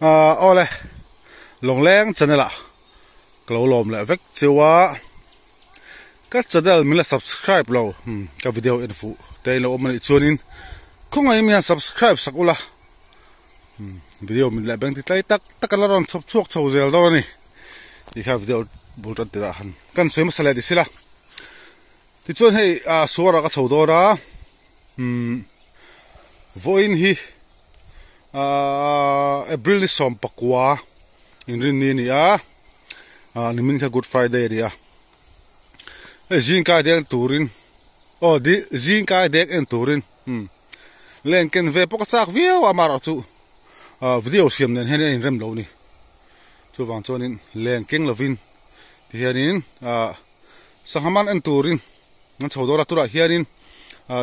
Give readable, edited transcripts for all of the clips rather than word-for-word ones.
ole long leng channel a klo lom le vek chewa ka channel min la subscribe lo ka video info te lo mani chuanin khongai mi subscribe sakula video min la bang ti tlai tak takala ron chop chuak chho zel do ni i kha video bultan tira han kan soima sala di sila ti chuan hei suara ka chho do ra voin hi April ni som pakwa in rin ni a ni min ka Good Friday ria jin ka dek turin di jin ka dek en turin len ken ve pok chak viau amaro chu video siam nen hen in rem lo ni chu wang chonin len keng lovin ti hianin sahaman en turin ngan chodora tura hianin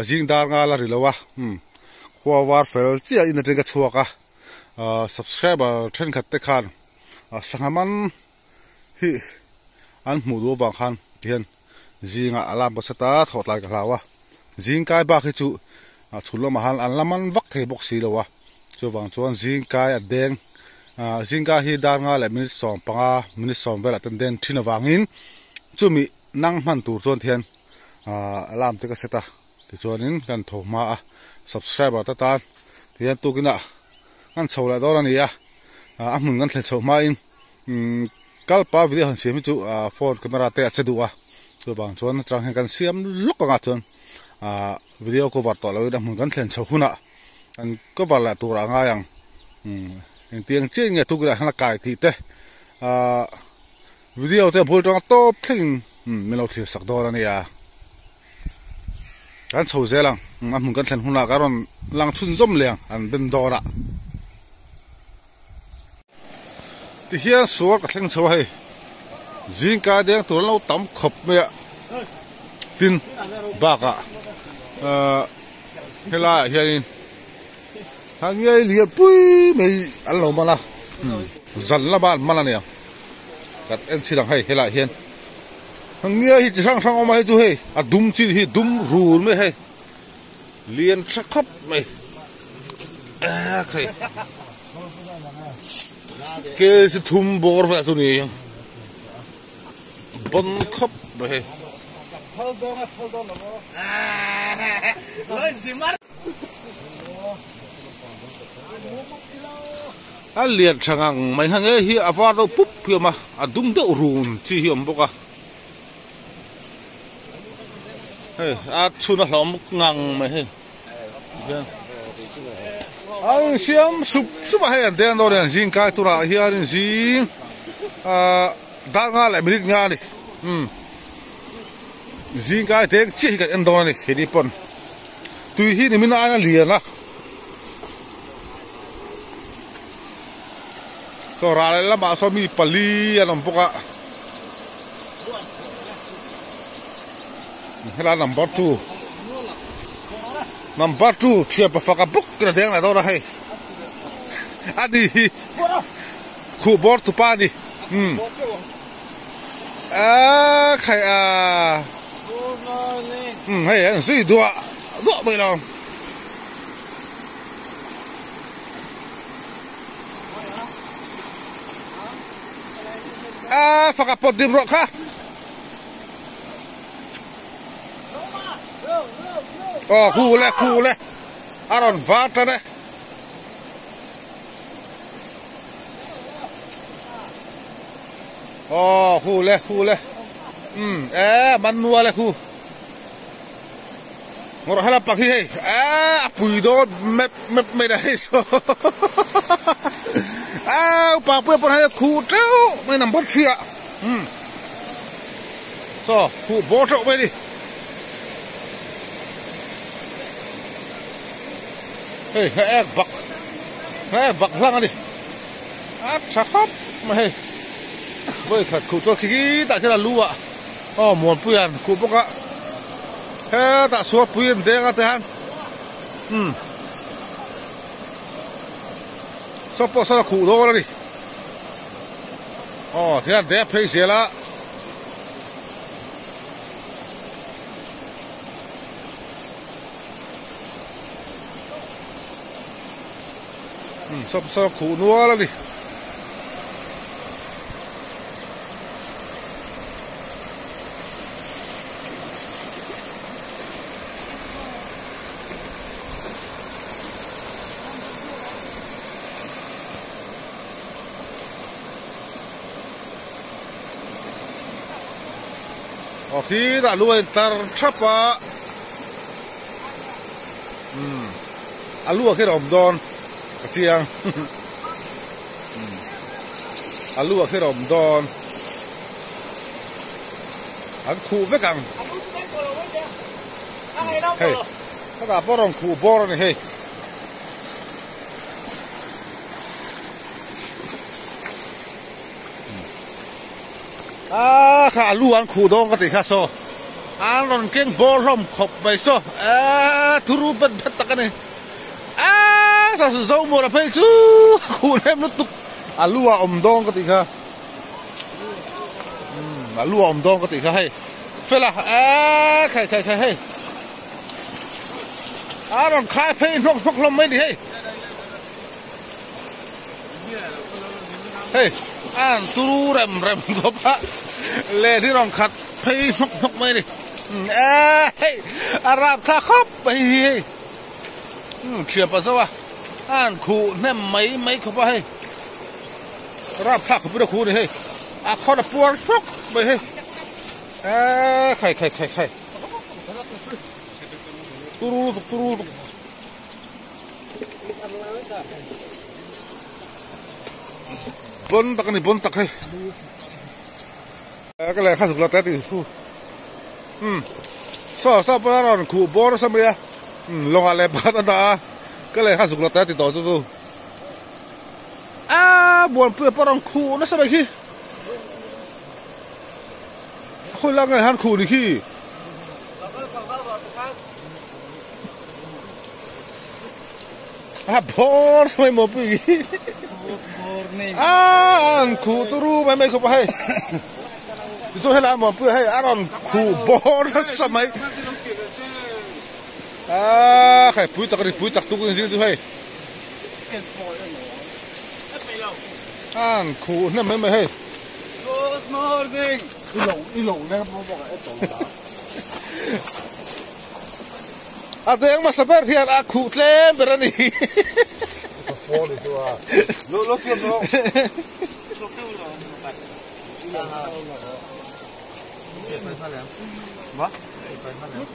jing dar nga la rilowa khwa war fel chi in the ga chuaka subscriber then khat te khan sahaman hi an mu do wang khan hian jinga alam basata thot lai ka lawa jing kai ba khi chu chulo mahal an laman vak the bok si lowa chu wang chuan jing kai a deng jing ka hi dar nga le min som panga min som vela ten den thina wangin chumi nang man tur chon thian alam te ka seta ti chuanin kan thoma subscriber ta tan thian tukina an chola dor ani a mun kan thlen chho ma in kalpa video han siam chu phone camera te achadua chu bang chuan trang han kan siam lok nga chuan video cover to lo da mun kan thlen chho huna an cover la tura nga yang en tiang che nge tukina han kai ti te video te bol tong top thing melo thir sak dor ani kan chho zelang mun kan thlen huna karon lang chun zom leng an ben dora ti hian suar ka thleng chho hei jing ka deng tur lo tam khop me tin baka hela hianin hangai lia pui mai an lo mala zan la ban mala ne kat en chirang hei hela hian hangai hi chang thang oma hi chu hei a dum chi hi dum rul me hei lian sakhop mai khai ke se thum bor va tu ni bon khop me hei a lian changang mai hangai hi avar do pup phi ma a dum de run chi hi om boka hey chuna hlom ngang mai he ang siam sup hai an den do ren jing kai tura hiarin jing da nga la minute nga ni jing kai tek chi ka en do ni khidi pon tui hi ni min anga lian la to ra la ma so mi pali an poka hela number 2 chia pa faka buk kena deng la do ra hai adi khu bor tu pa ni khai hai an sui do bai long faka pot dim ro kha khu le aron vata ne khu le manua le khu ngor hala pakhi hei pui do me da hei so pa pu por hai khu treo mai number 3 so khu bo treo mai đi hey bak lang ani sakhop ma hey voi khat khu to ki ta chela luwa mon puyan khu boka he ta suwa puyan denga te han so po sa khu do la ni thian de phei sia la sắp khủ nua lắm đi khi đã nuôi tar chắp á lúa khi đồng đòn chiang lúa khi đồng đòn khu với cẳng hey các bạn bao đồng khu bao này hey khá lúa ăn khu đông cái gì khác so ăn còn kiêng bò rồng khop vậy so thuru bật tắc cái này sao sự dâu mùa là phải chứ khu em nó tục lúa đông cái gì khác lúa đông cái gì khác hay phải là khai hay còn khai phải nóc lom mấy đi hay hey turu rem gop le đi rong khát phải nóc mấy đi hey Arab tha khóc hey chuyện bao giờ khu nem mấy không phải Arab tha không biết khu đi hey khó là buồn sốc vậy hey khai turu bon tak hay cái này khá là tết thì sao bây giờ khu bò nó sao bây giờ long hà lệ bắt đã cái này khá là tết thì tổ chú buồn bữa bao khu nó sao vậy khi khôi lăng ngày han khu đi khi bor mấy một cái khu turu mấy không phải rồi hay là một bữa hay ăn khu bor nó sao mấy khai bụi tắc tu cái gì tu hay khu nó mấy hay good morning đi lẩu này không có ada yang masa berhian aku klaim berani. Phone itu lo tiap lo.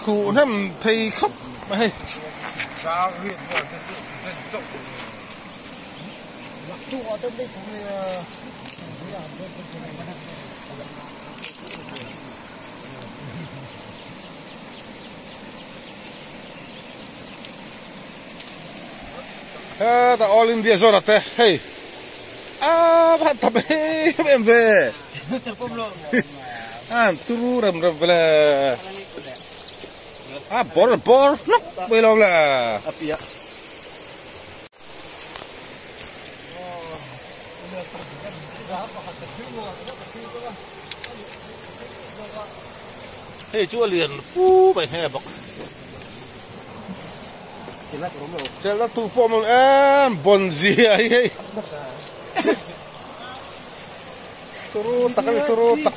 Khu nem thì khóc mày. Sao hiện rồi tên trọng. Mặc tu ở tên đây cũng ta all India zona te hey bạn tập em về turu rem vela bor nok bây lâu là hey chúa liền phu bài hè bọc Jalan tu pom bonzi ay. Turun tak.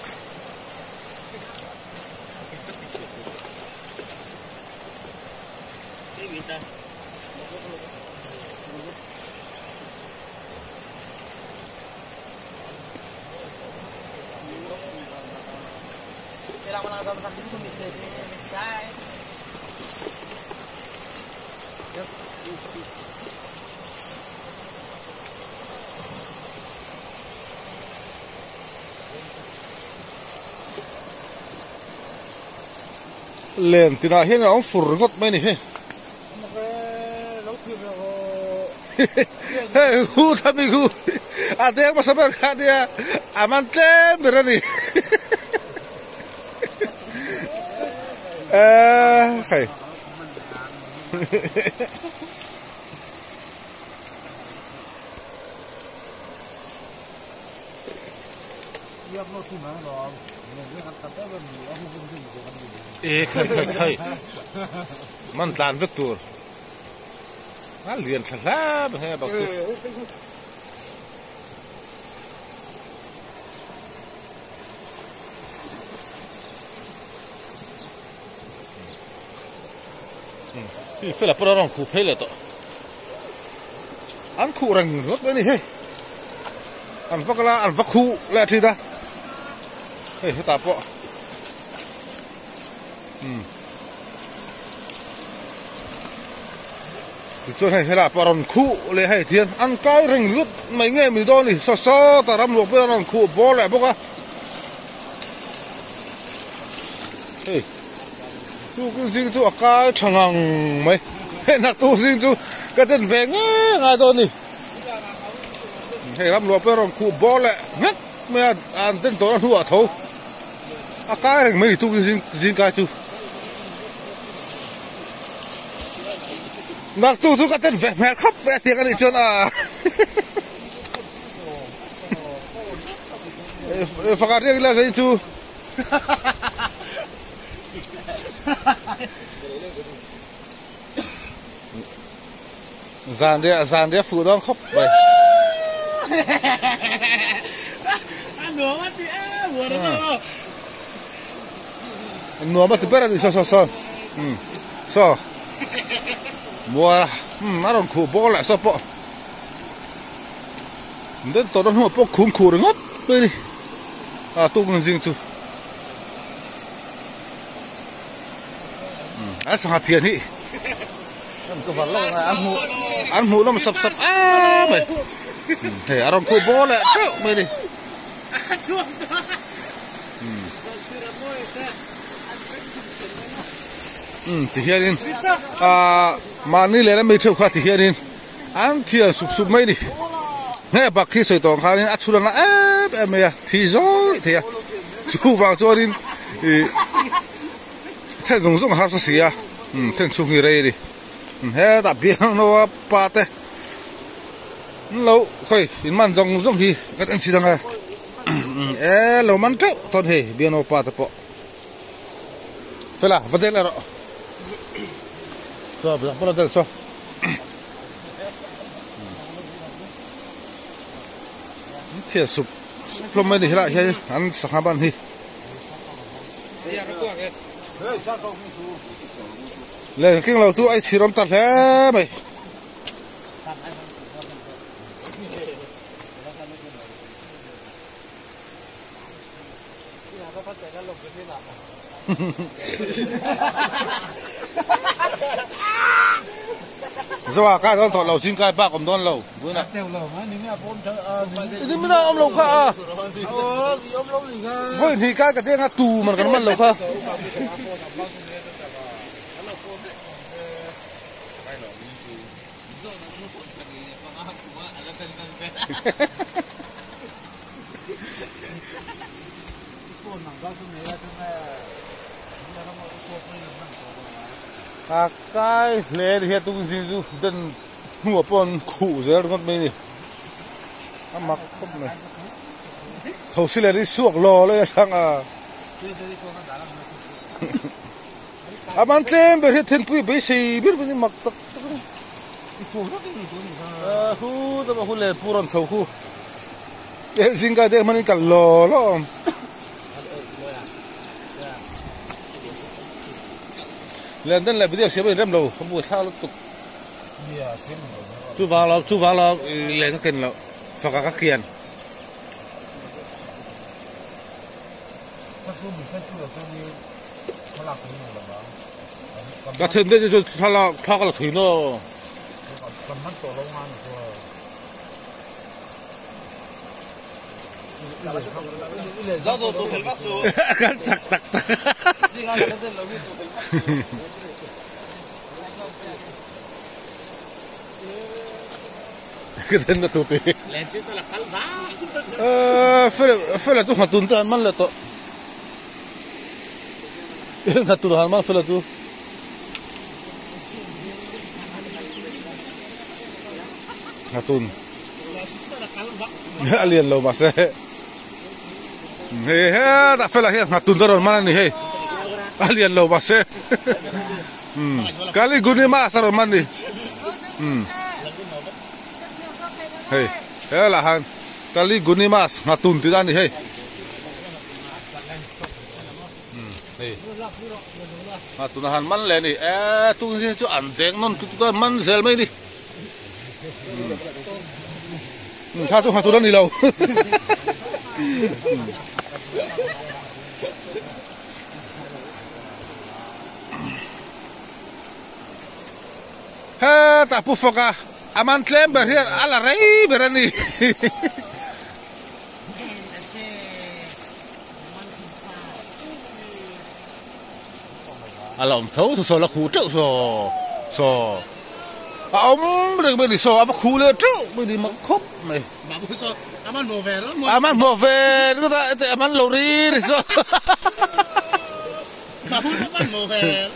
Lên thì nào hiện ông phur ngót mấy này hey hu tapi hu ada yang masa berkat dia aman tem berani hey khai man tlan vector liền thật là hay bảo tu phải là pro rong khu phải là to ăn khu răng rất đấy này ăn vắt khu là thì đó hey ta po cho hay là paron khu le hay thiên ăn cái rừng lút mấy nghe mình đo này so ta ram luộc với paron khu bó lại bốc á hey tu cái gì tu cái chẳng hàng mấy nãy tu gì tu cái tên về ngay đó này hay ram luộc với paron khu bó lại nhắc mấy anh tên tổ ăn thua thâu cái rừng mấy tu cái gì cái tu nãy tu cái tên về mẹ khắp về tiếng này chưa à phát riêng là cái tu dàn đĩa phụ đó khóc vậy nua mà tụi bé đi so mua nó còn khổ bó lại sao bỏ đến tối đó nó bỏ khủng được ngất đây đi tu con riêng chú sang hạt tiền đi cái phần lâu này ăn hũ nó mà sập mày thế ăn khổ bó lại chứ mày đi thì hiện in mà ní lẽ mấy chỗ khác thì hiện in ăn thì sụp mấy đi nghe bác khi sợi tòng khai nên ăn chuột là em mày thì rồi thì chú vào cho đi thế dùng hạt gì à thế chụp như đây đi thế đặc biệt nó ba thế lâu thôi in man dùng gì cái anh chị đang nghe lâu man trâu thôi thì biên nó ba thế po phải là vấn đề là đó so bây giờ so thiệt sụp không mấy đi lại hay ăn sẵn ban đi lên cái lầu chú ai chỉ làm tạt thế mày rồi cái đó thọ lầu xin cái bác ông đón lầu bữa nào đi mới nào ông lầu khá với thì cái tiếng tù mà cái lầu khá cái lẽ thì tôi cũng xin dân mua pon cụ rồi con bên này mặc không này hầu xí là đi suộc lò lên sang man thêm về thiên pui bế xì biết cái mặc tắc khu đó mà khu lệ puran sầu khu để xin cái để mình cả lò đó lên đến lại bây giờ sẽ bị rem đầu không buồn sao nó tục chú vào lo lên cái kiện lo phật các kiện cái thiên đấy cho thà là thủy nó giáo đồ số phải bác số tắc cái tên nó tụt đi phải là tụt hạt tụt tan man là tụt hạt tụt hạt man phải là tụt hạt tụt liền lâu mà sẽ he đã phải là hạt tụt rồi man này he liền lâu mà sẽ kali guni mà sao man đi Hei, lah han kali guni mas ngatun tidak nih hei. Hei, ngatunahan man le nih. Tung sih cu anteng non tu man sel mai nih. Satu ngatunan di lau. Tak pufok ah. Aman klaim berhiar ala rei berani. Alam tahu tu soal khu tu so. Om beri so apa khu le tu beri makup nih. Bagus so aman mover. Aman mover tu tak aman lori so. Bagus aman mover.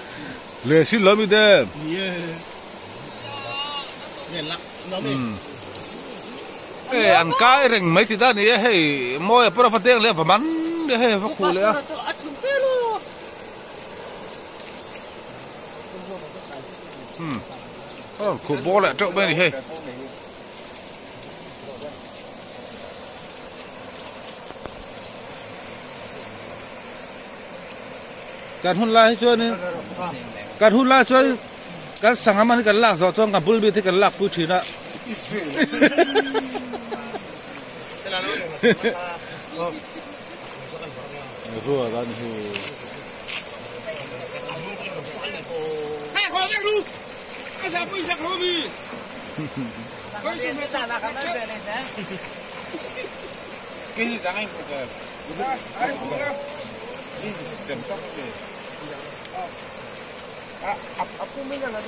Lesi lami dem. An kai ring mấy thì ta này hey môi para phát tiếng lên và bắn để hey phát khu lên khu bò lại trộn bên này heyการหุ่นลายช่วยนี่การหุ่นลายช่วยการสั่งมันกันลากสอดจ้องกับบุลบีที่กันลากผู้ชีนะรู้ว่ากันฮูให้ขอแยกรู้ไอ้สาวผู้ชายเขามีก็จะไม่สั่งนะครับไม่เป็นไรนะกี่สั่งให้พวกไอ้พวกนี่เต็มต้องเลยaku minyak lah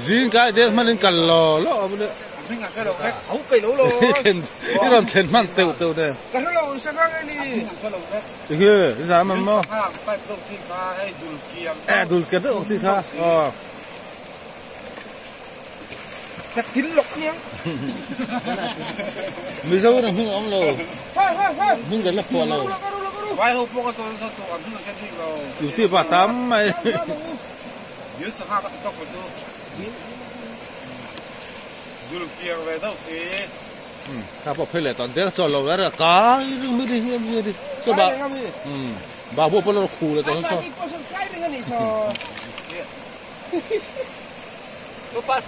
Zin cái đấy mà nên cần lò lọ bây giờ. Mình ngắt cái lò hết. Không phải lỗ lò. Cái đòn thèn man tiêu tiêu đây. Cái lò sao cái này? Cái cái giá mà mà. Phải đục xí khá hay đục kiềm. Đục kiềm đục xí khá. Cái thính lọc nhá. Mình sao nó hung ông lò. Hung cái lọc qua lò. Vài hôm qua tôi sao tôi ăn được cái gì lò.อยู่ที่ป่าตำไม่ Nhớ sao hai cái tóc của tôi. Đục kiềm về đâu xí. ถ้าพอเพลตอนเด็กจอดเราแล้วกายไม่ได้เงี้ยไม่ได้ก็บ่าบ่าวพวกพวกเราขู่เลยตอนนั้น Lepas.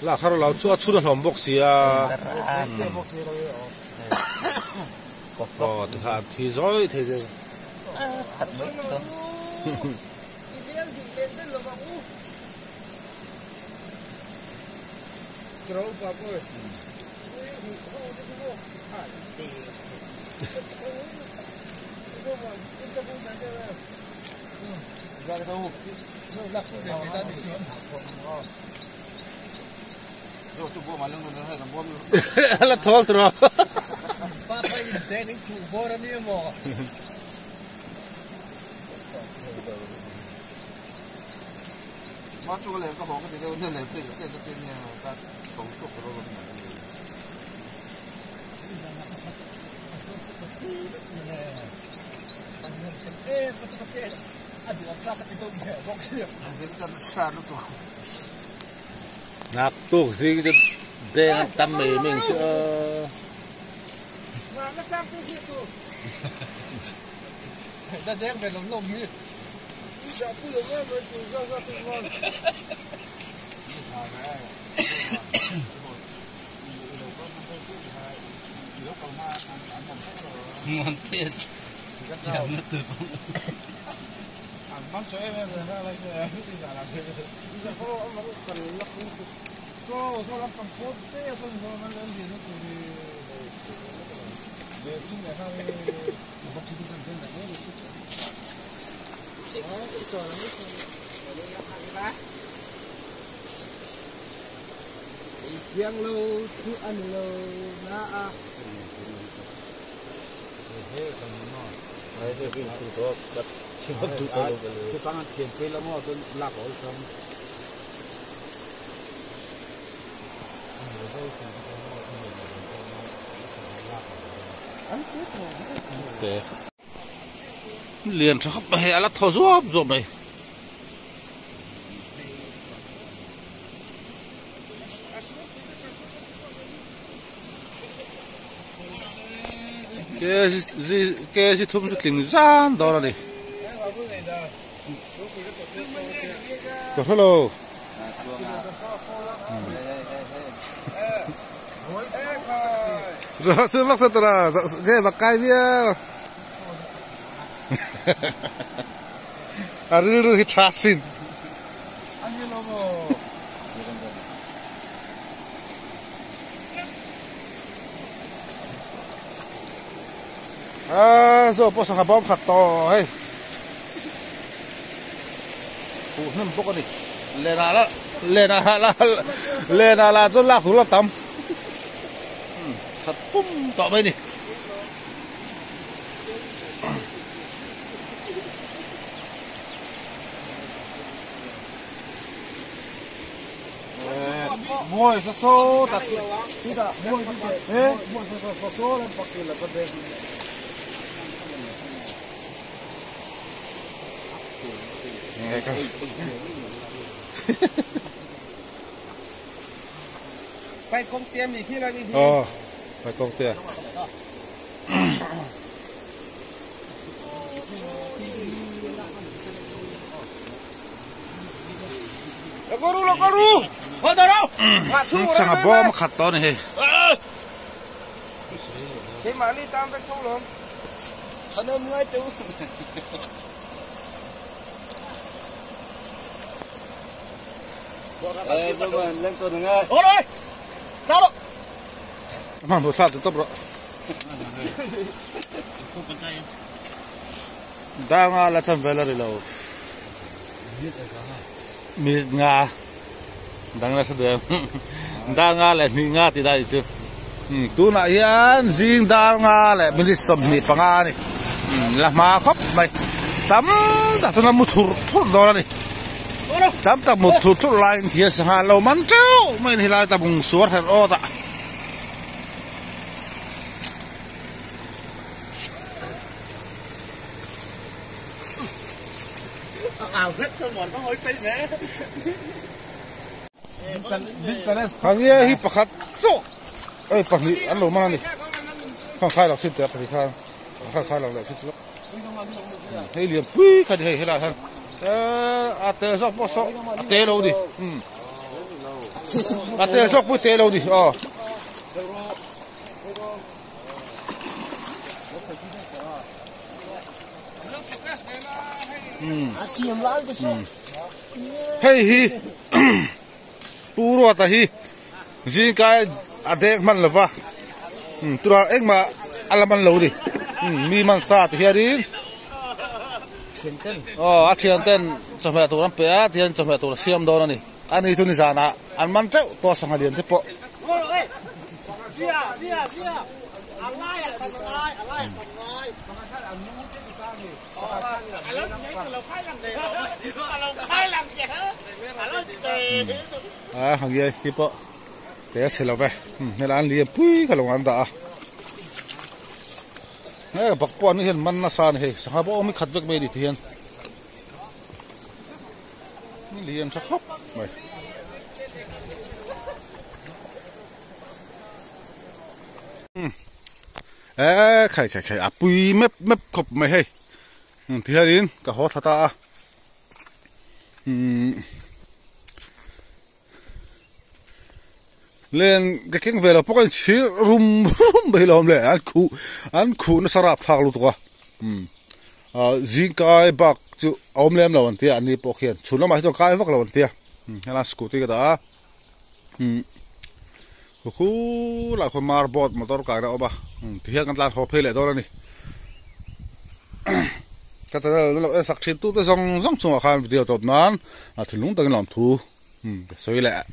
là khiเราชั่วชุดหอมบกเสียก็ที่ขาดที่ร้อยที่เดียวแล้วท้องตรอป้าไปเดินถูกบ่แล้วนี่หมอมาจุเลยก็บอกก็จะเดินเลยติก็จะเนี่ยก็ตรงตุกเราแบบนี้นักตุกสิจะเด้งตำมีมิงเจอแต่เด้งเป็นลมนี่จะพูดว่ามันจุกก็เป็นวันมันเตี้ยจะไม่ตื่นมันช่วยไม่ได้อะไรเลยที่จะอะไรที่จะเขาเอามากันลักso la campote eso no me lo entiendo que de eso me deja de un poquito de contenta ¿no? Esto ahora mismo yang lo tu an lo na a hay cái phim sự tốt đặt chỉ có tu solo cái tăng tiền phí lắm mà tôi lạc ở trong Để liền cho khắp hè là thò rốp rộp này. Cái gì thùng cái kính gian đó là đi. Hello. Rồi xin lắc thật là cái bạc cay bia. Aru hit hasin. Rồi po sang bom khát to hay. Nem bốc đi. Lên là rất lạc thú lắm tắm. Khát bum tọ bên đi. Môi số tak tidak môi số lên pakai là vấn đề. Phải công tiêm gì khi nào đi? Phải công tiêm. Lo ru. Thôi đâu? Sang bom khát to này. Thế mà đi tam cái không luôn. Thân em ngay chú. Lên tôi đừng ơi. Ôi ơi. Sao đó? Mà một sao tụi rồi. Đang là chân về là đi lâu. Mi nga. Đang là sao được? Đang là mi nga thì đây chứ. Tu na yan zing đang là mình đi sầm mi panga này. Là mà khóc mày. Tắm ta tu na một thur đó này. Tắm ta một thur lại thì sẽ hà lâu mắn trâu. Mình thì lại ta bùng suốt hết ô ta. Hết xong rồi nó hối face sẽ. Hàng nghe hít bạc khát rộ. Ê, bạc lý, ăn lỗ mà này. Không khai lọc xin tiệp, khai lọc lại xin tiệp. Thấy liền, quý, khai thì hay là thân. Tê sọc bó sọc, tê lâu đi. Tê sọc bó tê lâu đi, Hey hi, puro ta hi, zin kai adek man lava, tura ek ma alaman lâu đi, mi man sa thì hiền thiền ten, cho mẹ tụi nó bé, thiền cho mẹ tụi nó xiêm đâu này, anh ấy tụi nó già nè, anh man trâu, to sang hadian thế po. Hàng ghê kịp bộ để xe lâu về nên là ăn liền pui cái lồng ăn đã này bạc quan hiện man na san he sang bộ mới khát vek mấy đi thiền liền sắc khóc mày khai pui mép khóc mày he thiền cả hot ta lên cái kinh về là bốc anh chỉ rum bây giờ này anh khu nó sarap thang luôn thôi zin cái bạc chú ông lem là vấn đề anh đi bốc hiện chú nó mà cho cái vác là vấn đề là scooty cái đó khu là con marbot motor cái đó ba thì hiện cái là hộp hay lại đó này cái đó là sắc chết tu tới dòng chung khai video tốt nan thì lúc đó làm thu soi lại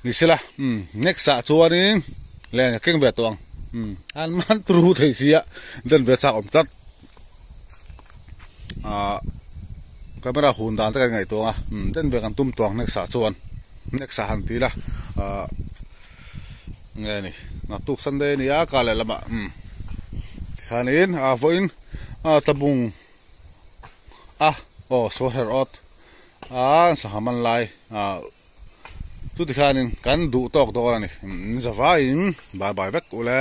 นี่สิล่ะnext ชัวร์นี่แรงเก่งเวทตัวอันมันปรูที่เสียเดินเวทสาวจัดก็ไม่ได้หุ่นด่านแต่ไงตัวเดินเวทกันตุ้มตัว next ชัวร์ next หันทีละไงนี่นัดตุกซันเดย์นี่กาเลยละบะ khanin a voin tabung so her ot sahaman lai tu ti khanin kan du tok do ani zawain bye bye vek ule